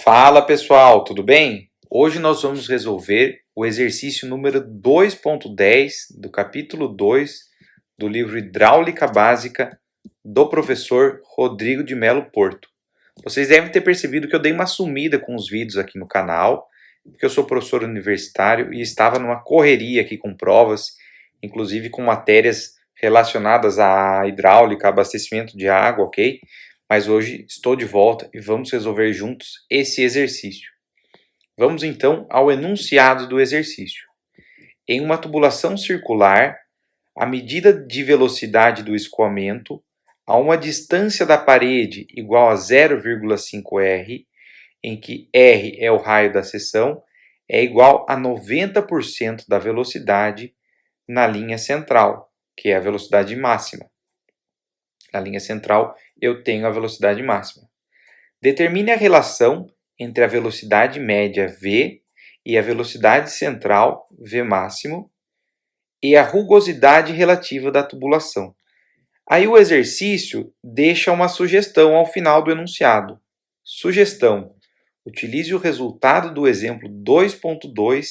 Fala pessoal, tudo bem? Hoje nós vamos resolver o exercício número 2.10 do capítulo 2 do livro Hidráulica Básica do professor Rodrigo de Melo Porto. Vocês devem ter percebido que eu dei uma sumida com os vídeos aqui no canal, porque eu sou professor universitário e estava numa correria aqui com provas, inclusive com matérias relacionadas à hidráulica, abastecimento de água, ok? Mas hoje estou de volta e vamos resolver juntos esse exercício. Vamos então ao enunciado do exercício. Em uma tubulação circular, a medida de velocidade do escoamento a uma distância da parede igual a 0,5 r, em que r é o raio da seção, é igual a 90% da velocidade na linha central, que é a velocidade máxima. Na linha central, eu tenho a velocidade máxima. Determine a relação entre a velocidade média v e a velocidade central v máximo e a rugosidade relativa da tubulação. Aí o exercício deixa uma sugestão ao final do enunciado. Sugestão: utilize o resultado do exemplo 2.2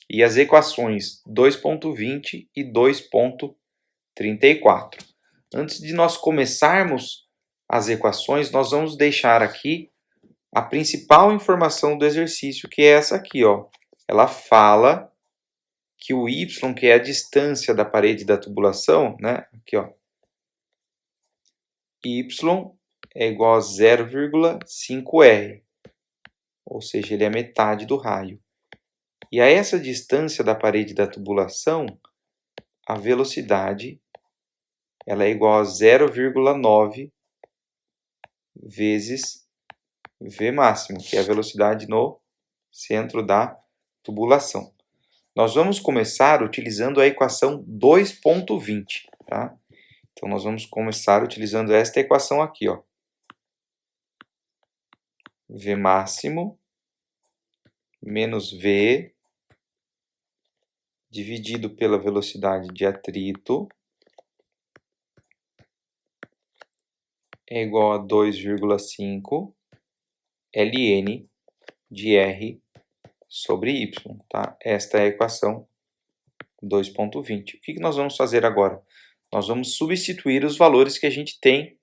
e as equações 2.20 e 2.34. Antes de nós começarmos as equações, nós vamos deixar aqui a principal informação do exercício, que é essa aqui, ó. Ela fala que o y, que é a distância da parede da tubulação, né? Aqui, ó. Y é igual a 0,5 r, ou seja, ele é metade do raio. E a essa distância da parede da tubulação, a velocidade ela é igual a 0,9 vezes v máximo, que é a velocidade no centro da tubulação. Nós vamos começar utilizando a equação 2.20, tá? Então, nós vamos começar utilizando esta equação aqui, ó. V máximo menos V dividido pela velocidade de atrito é igual a 2,5 ln de R sobre Y, tá? Esta é a equação 2.20. O que nós vamos fazer agora? Nós vamos substituir os valores que a gente tem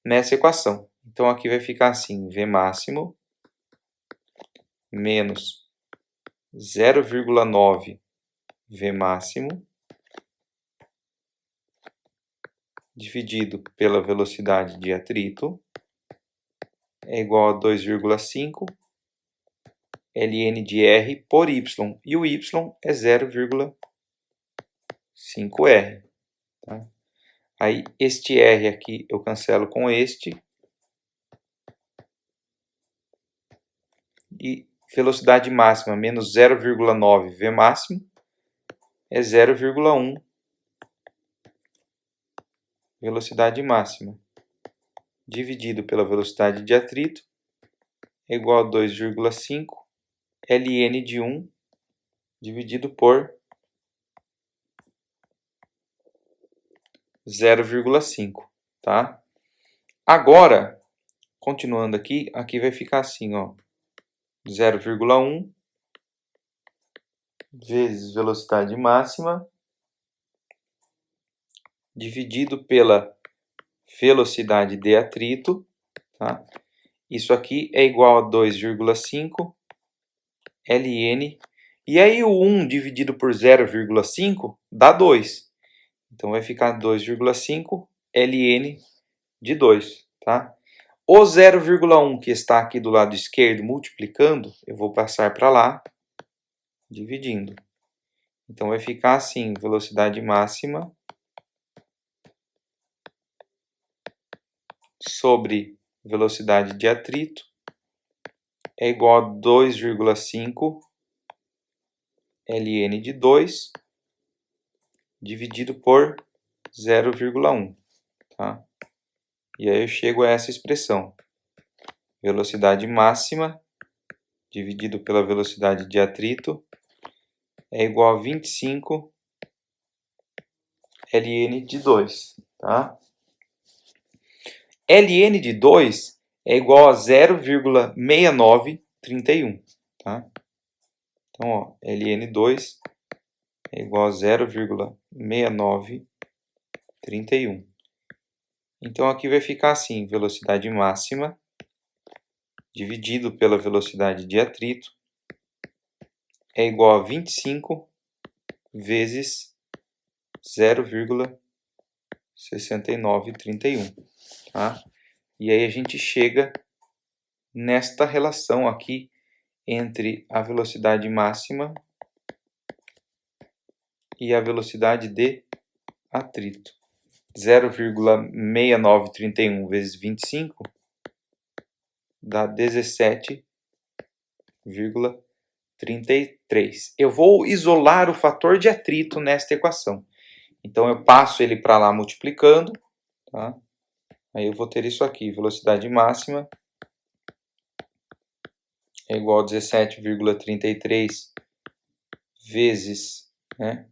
nessa equação. Então, aqui vai ficar assim, V máximo menos 0,9 V máximo dividido pela velocidade de atrito é igual a 2,5 ln de R por Y. E o Y é 0,5 R. Tá? Aí, este R aqui eu cancelo com este. E velocidade máxima menos 0,9 V máximo é 0,1 velocidade máxima dividido pela velocidade de atrito é igual a 2,5 ln de 1 dividido por 0,5, tá? Agora, continuando aqui, aqui vai ficar assim, ó, 0,1 vezes velocidade máxima dividido pela velocidade de atrito, tá? Isso aqui é igual a 2,5 ln, e aí o 1 dividido por 0,5 dá 2. Então vai ficar 2,5 ln de 2, tá? O 0,1 que está aqui do lado esquerdo multiplicando, eu vou passar para lá, dividindo. Então vai ficar assim, velocidade máxima sobre velocidade de atrito é igual a 2,5 ln de 2 dividido por 0,1, tá? E aí eu chego a essa expressão. Velocidade máxima dividido pela velocidade de atrito é igual a 25 ln de 2, tá? ln de 2 é igual a 0,6931, tá? Então, ó, ln2 é igual a 0,6931. Então, aqui vai ficar assim, velocidade máxima dividido pela velocidade de atrito é igual a 25 vezes 0,6931, tá? E aí a gente chega nesta relação aqui entre a velocidade máxima e a velocidade de atrito. 0,6931 vezes 25 dá 17,33. Eu vou isolar o fator de atrito nesta equação. Então, eu passo ele para lá multiplicando, tá? Aí eu vou ter isso aqui, velocidade máxima é igual a 17,33 vezes, né,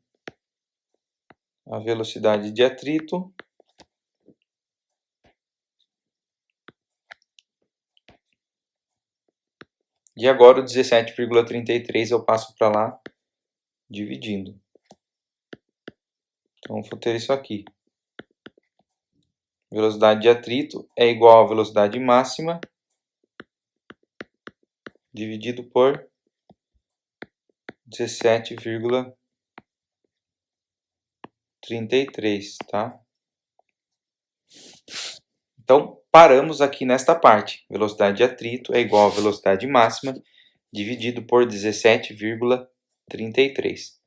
a velocidade de atrito e agora o 17,33 eu passo para lá dividindo. Então, vou ter isso aqui. Velocidade de atrito é igual à velocidade máxima dividido por 17,33, tá? Então, paramos aqui nesta parte. Velocidade de atrito é igual à velocidade máxima dividido por 17,33.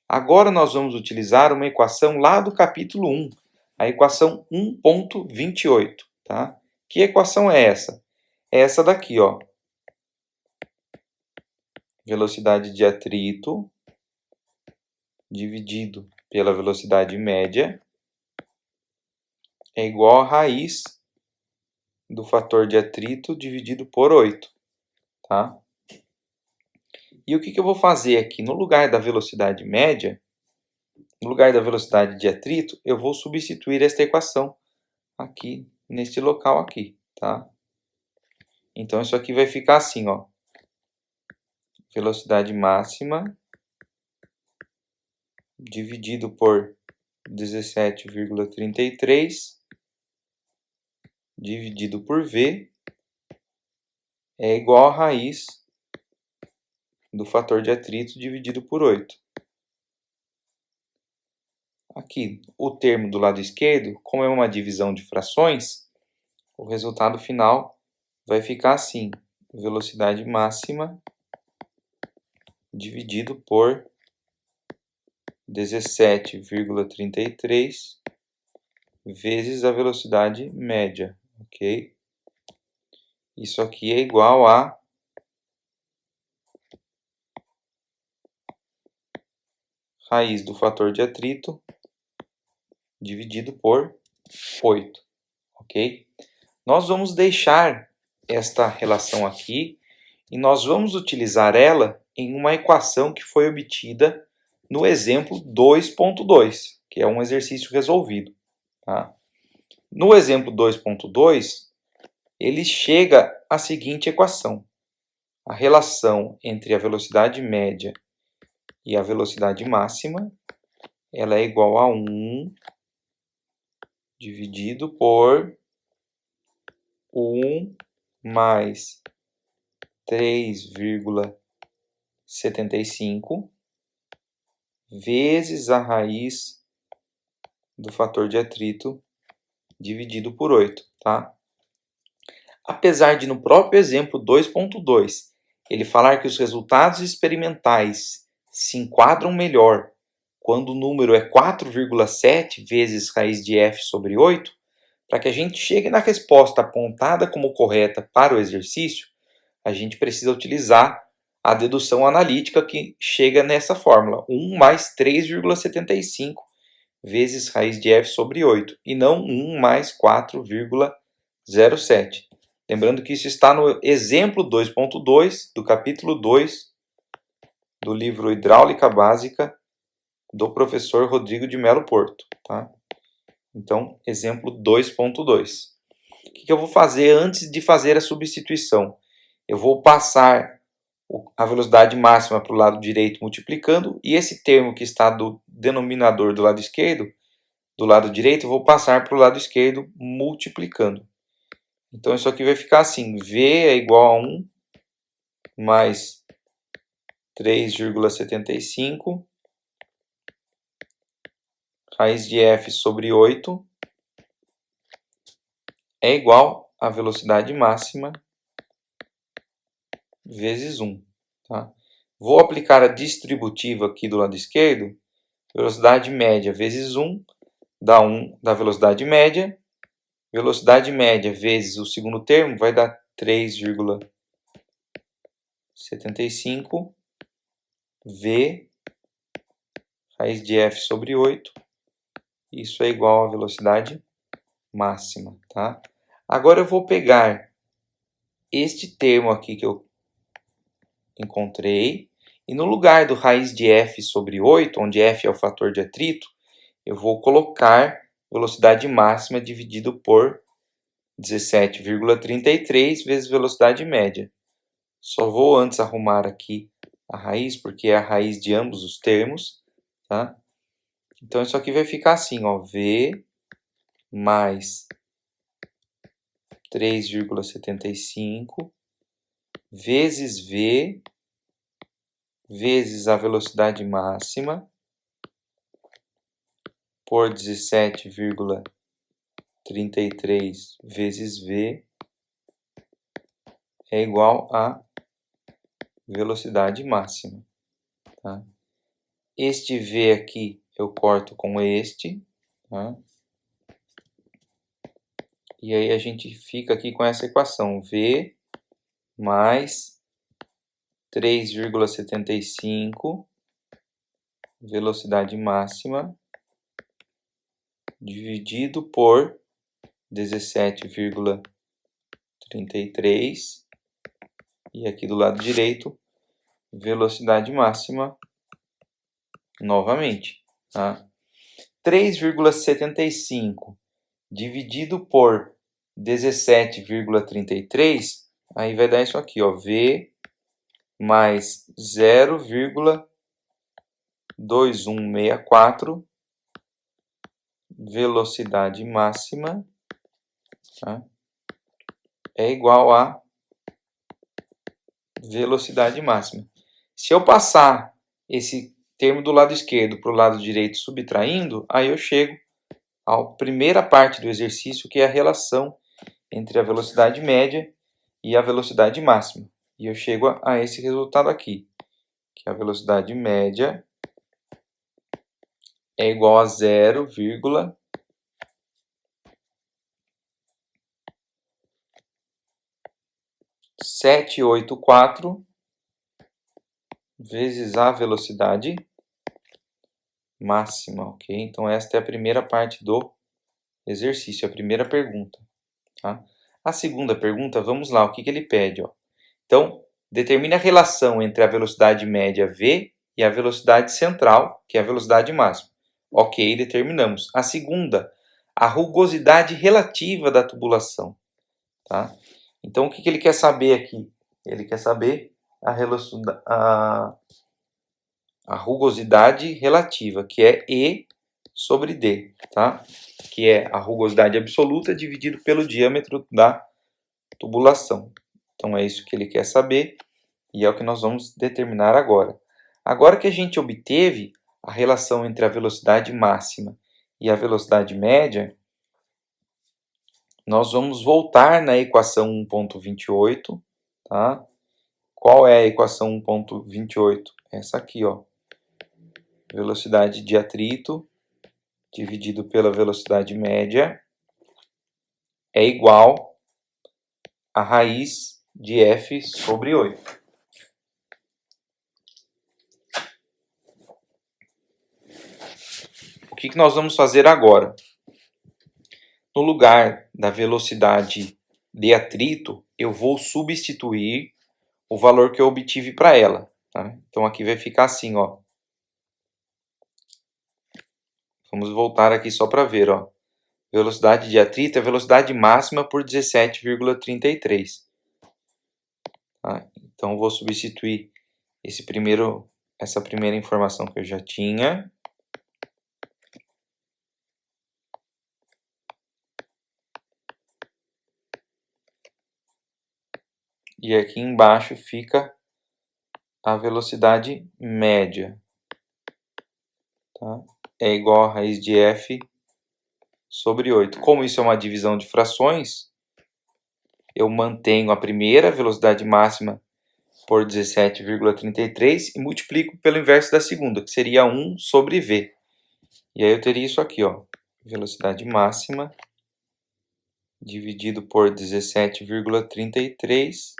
Agora nós vamos utilizar uma equação lá do capítulo 1, a equação 1.28, tá? Que equação é essa? É essa daqui, ó. Velocidade de atrito dividido pela velocidade média é igual a raiz do fator de atrito dividido por 8, tá? E o que eu vou fazer aqui? No lugar da velocidade média, no lugar da velocidade de atrito, eu vou substituir esta equação aqui, neste local aqui, tá? Então, isso aqui vai ficar assim, ó. Velocidade máxima dividido por 17,33 dividido por V é igual a raiz do fator de atrito dividido por 8. Aqui, o termo do lado esquerdo, como é uma divisão de frações, o resultado final vai ficar assim, velocidade máxima dividido por 17,33 vezes a velocidade média, ok? Isso aqui é igual a raiz do fator de atrito dividido por 8, ok? Nós vamos deixar esta relação aqui e nós vamos utilizar ela em uma equação que foi obtida no exemplo 2.2, que é um exercício resolvido, tá? No exemplo 2.2, ele chega à seguinte equação. A relação entre a velocidade média e a velocidade máxima, ela é igual a 1 dividido por 1 mais 3,75 vezes a raiz do fator de atrito dividido por 8, tá? Apesar de no próprio exemplo 2.2 ele falar que os resultados experimentais se enquadram melhor quando o número é 4,7 vezes raiz de f sobre 8, para que a gente chegue na resposta apontada como correta para o exercício, a gente precisa utilizar a dedução analítica que chega nessa fórmula, 1 mais 3,75 vezes raiz de f sobre 8, e não 1 mais 4,07. Lembrando que isso está no exemplo 2.2 do capítulo 2 do livro Hidráulica Básica do professor Rodrigo de Melo Porto, tá? Então, exemplo 2.2. O que eu vou fazer antes de fazer a substituição? Eu vou passar a velocidade máxima para o lado direito multiplicando, e esse termo que está do denominador do lado esquerdo, do lado direito, eu vou passar para o lado esquerdo multiplicando. Então isso aqui vai ficar assim, v é igual a 1 mais 3,75 raiz de f sobre 8 é igual a velocidade máxima vezes 1. Tá? Vou aplicar a distributiva aqui do lado esquerdo. Velocidade média vezes 1 dá 1 da velocidade média. Velocidade média vezes o segundo termo vai dar 3,75 v raiz de f sobre 8. Isso é igual à velocidade máxima. Tá? Agora eu vou pegar este termo aqui que eu encontrei, e no lugar do raiz de f sobre 8, onde f é o fator de atrito, eu vou colocar velocidade máxima dividido por 17,33 vezes velocidade média. Só vou antes arrumar aqui a raiz, porque é a raiz de ambos os termos. Tá? Então isso aqui vai ficar assim, ó, v mais 3,75 vezes v vezes a velocidade máxima por 17,33 vezes v é igual a velocidade máxima. Tá? Este v aqui eu corto com este. Tá? E aí a gente fica aqui com essa equação, v mais 3,75 velocidade máxima dividido por 17,33 e aqui do lado direito velocidade máxima novamente. Tá? 3,75 dividido por 17,33, aí vai dar isso aqui, ó, v mais 0,2164 velocidade máxima, tá? É igual a velocidade máxima. Se eu passar esse termo do lado esquerdo para o lado direito subtraindo, aí eu chego à primeira parte do exercício, que é a relação entre a velocidade média e a velocidade máxima. E eu chego a esse resultado aqui, que a velocidade média é igual a 0,784 vezes a velocidade máxima, ok? Então esta é a primeira parte do exercício, a primeira pergunta. Tá? A segunda pergunta, vamos lá, o que ele pede? Ó? Então, determine a relação entre a velocidade média v e a velocidade central, que é a velocidade máxima. Ok, determinamos. A segunda, a rugosidade relativa da tubulação. Tá? Então, o que ele quer saber aqui? Ele quer saber a rugosidade relativa, que é E sobre D, tá? Que é a rugosidade absoluta dividido pelo diâmetro da tubulação. Então, é isso que ele quer saber e é o que nós vamos determinar agora. Agora que a gente obteve a relação entre a velocidade máxima e a velocidade média, nós vamos voltar na equação 1.28, tá? Qual é a equação 1.28? Essa aqui, ó. Velocidade de atrito dividido pela velocidade média é igual a raiz de f sobre 8. O que nós vamos fazer agora? No lugar da velocidade de atrito, eu vou substituir o valor que eu obtive para ela. Tá? Então aqui vai ficar assim, ó. Vamos voltar aqui só para ver, ó. velocidade de atrito é a velocidade máxima por 17,33. Tá? Então, eu vou substituir essa primeira informação que eu já tinha. E aqui embaixo fica a velocidade média. Tá? É igual a raiz de f sobre 8. Como isso é uma divisão de frações, eu mantenho a primeira velocidade máxima por 17,33 e multiplico pelo inverso da segunda, que seria 1 sobre v. E aí eu teria isso aqui, ó, velocidade máxima dividido por 17,33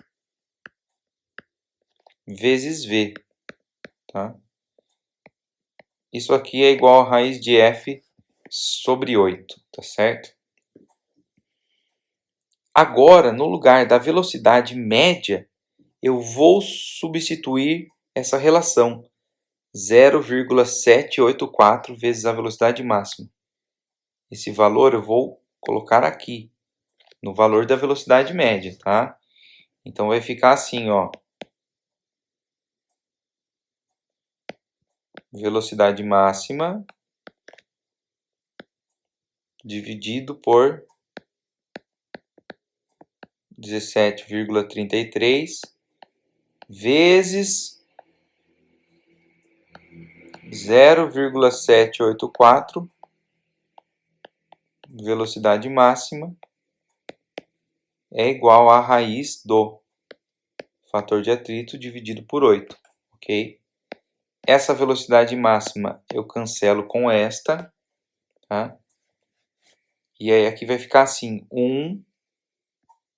vezes v. Tá? Isso aqui é igual a raiz de f sobre 8, tá certo? Agora, no lugar da velocidade média, eu vou substituir essa relação, 0,784 vezes a velocidade máxima. Esse valor eu vou colocar aqui, no valor da velocidade média, tá? Então, vai ficar assim, ó. Velocidade máxima dividido por 17,33 vezes 0,784 velocidade máxima é igual a raiz do fator de atrito dividido por 8, ok? Essa velocidade máxima eu cancelo com esta, tá? E aí aqui vai ficar assim, 1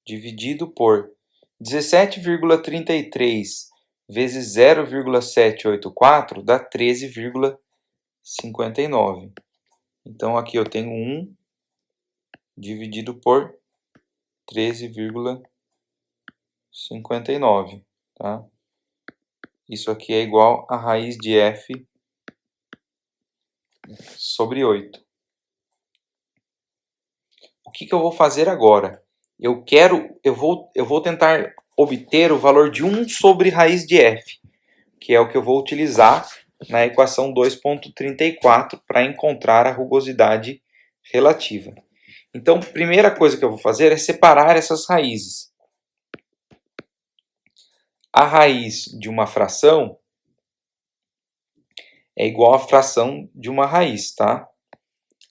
dividido por 17,33 vezes 0,784 dá 13,59. Então, aqui eu tenho 1 dividido por 13,59. Tá? Isso aqui é igual a raiz de f sobre 8. O que eu vou fazer agora? Eu vou tentar obter o valor de 1 sobre raiz de f, que é o que eu vou utilizar na equação 2.34 para encontrar a rugosidade relativa. Então, a primeira coisa que eu vou fazer é separar essas raízes. A raiz de uma fração é igual à fração de uma raiz, tá?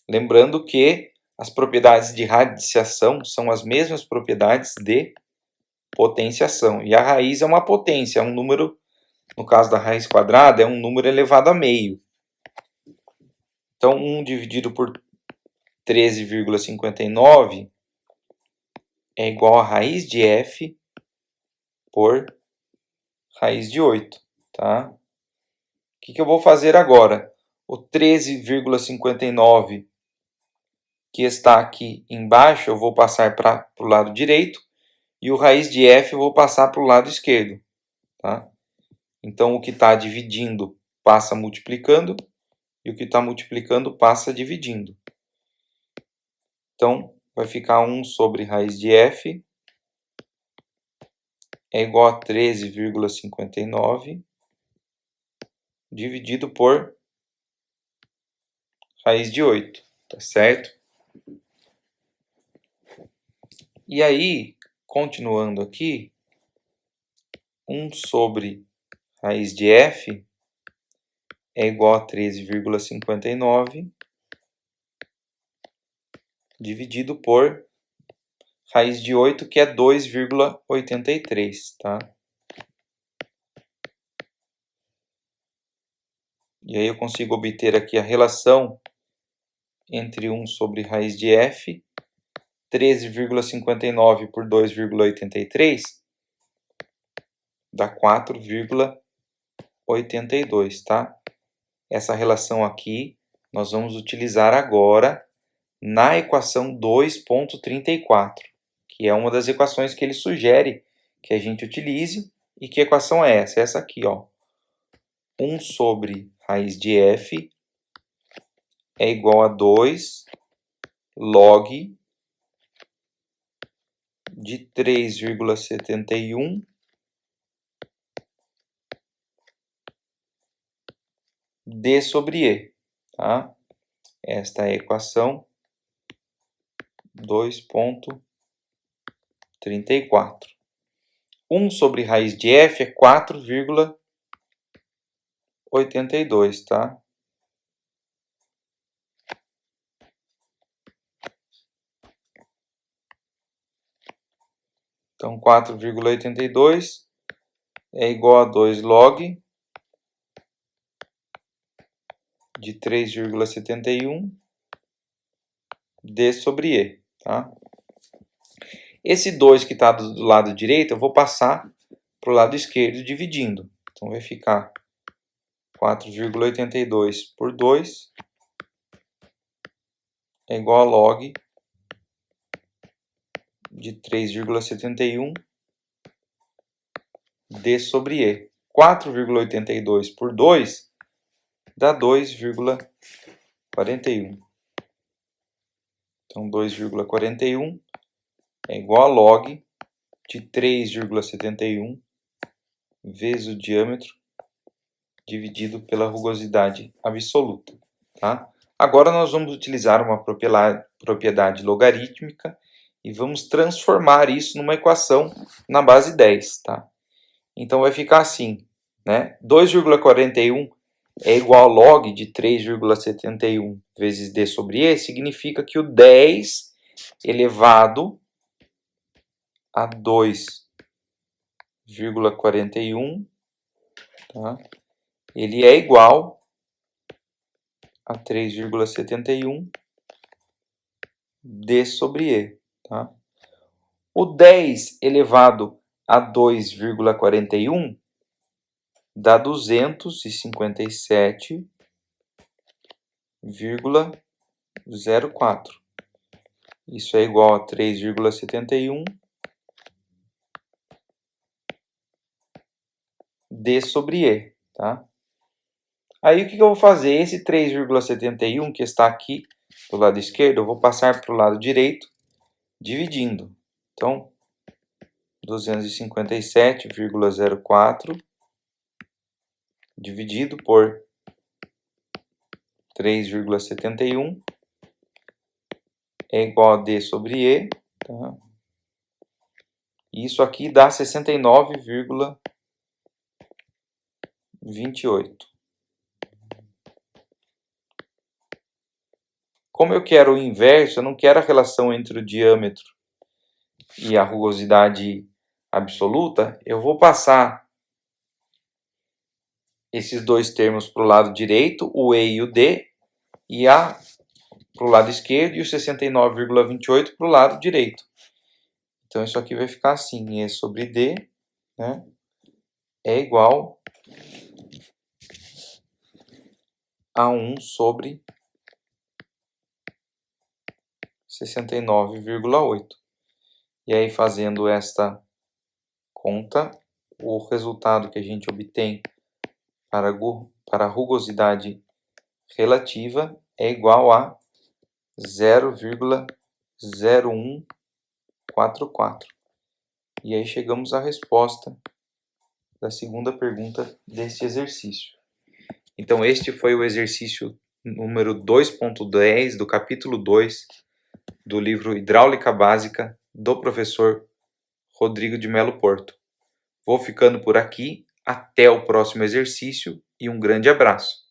Lembrando que as propriedades de radiciação são as mesmas propriedades de potenciação. E a raiz é uma potência, é um número, no caso da raiz quadrada, é um número elevado a meio. Então, 1 dividido por 13,59 é igual a raiz de f por raiz de 8. Tá? O que eu vou fazer agora? O 13,59 que está aqui embaixo, eu vou passar para o lado direito, e o raiz de f eu vou passar para o lado esquerdo. Tá? Então, o que está dividindo passa multiplicando, e o que está multiplicando passa dividindo. Então, vai ficar 1 sobre raiz de f é igual a 13,59 dividido por raiz de 8, tá certo? E aí, continuando aqui, 1 sobre raiz de f é igual a 13,59 dividido por raiz de 8, que é 2,83, tá? E aí eu consigo obter aqui a relação entre 1 sobre raiz de f, 13,59 por 2,83 dá 4,82, tá? Essa relação aqui nós vamos utilizar agora na equação 2.34, que é uma das equações que ele sugere que a gente utilize. E que equação é essa? Essa aqui, ó. 1 sobre raiz de f é igual a 2 log de 3,71 d sobre e, tá? Esta é a equação 2,34. 1 sobre raiz de f é 4,82, tá? Então, 4,82 é igual a 2 log de 3,71 d sobre e, tá? Esse 2 que está do lado direito, eu vou passar para o lado esquerdo dividindo. Então, vai ficar 4,82 por 2 é igual a log de 3,71 d sobre e. 4,82 por 2 dá 2,41. Então, 2,41 é igual a log de 3,71 vezes o diâmetro dividido pela rugosidade absoluta, tá? Agora nós vamos utilizar uma propriedade logarítmica e vamos transformar isso numa equação na base 10, tá? Então vai ficar assim, né? 2,41 é igual a log de 3,71 vezes d sobre e, significa que o 10 elevado a 2,41, tá? Ele é igual a 3,71 d sobre e, tá? O 10 elevado a 2,41 dá 257,04. Isso é igual a 3,71 d sobre e, tá? Aí o que eu vou fazer? Esse 3,71 que está aqui do lado esquerdo, eu vou passar para o lado direito, dividindo. Então, 257,04 dividido por 3,71 é igual a d sobre e, tá? Isso aqui dá 69,28. Como eu quero o inverso, eu não quero a relação entre o diâmetro e a rugosidade absoluta, eu vou passar esses dois termos para o lado direito, o e e o d, e a para o lado esquerdo e o 69,28 para o lado direito. Então, isso aqui vai ficar assim, e sobre d, né, é igual a 1 sobre 69,8. E aí, fazendo esta conta, o resultado que a gente obtém para a rugosidade relativa é igual a 0,0144. E aí chegamos à resposta da segunda pergunta deste exercício. Então, este foi o exercício número 2.10 do capítulo 2 do livro Hidráulica Básica do professor Rodrigo de Melo Porto. Vou ficando por aqui, até o próximo exercício e um grande abraço.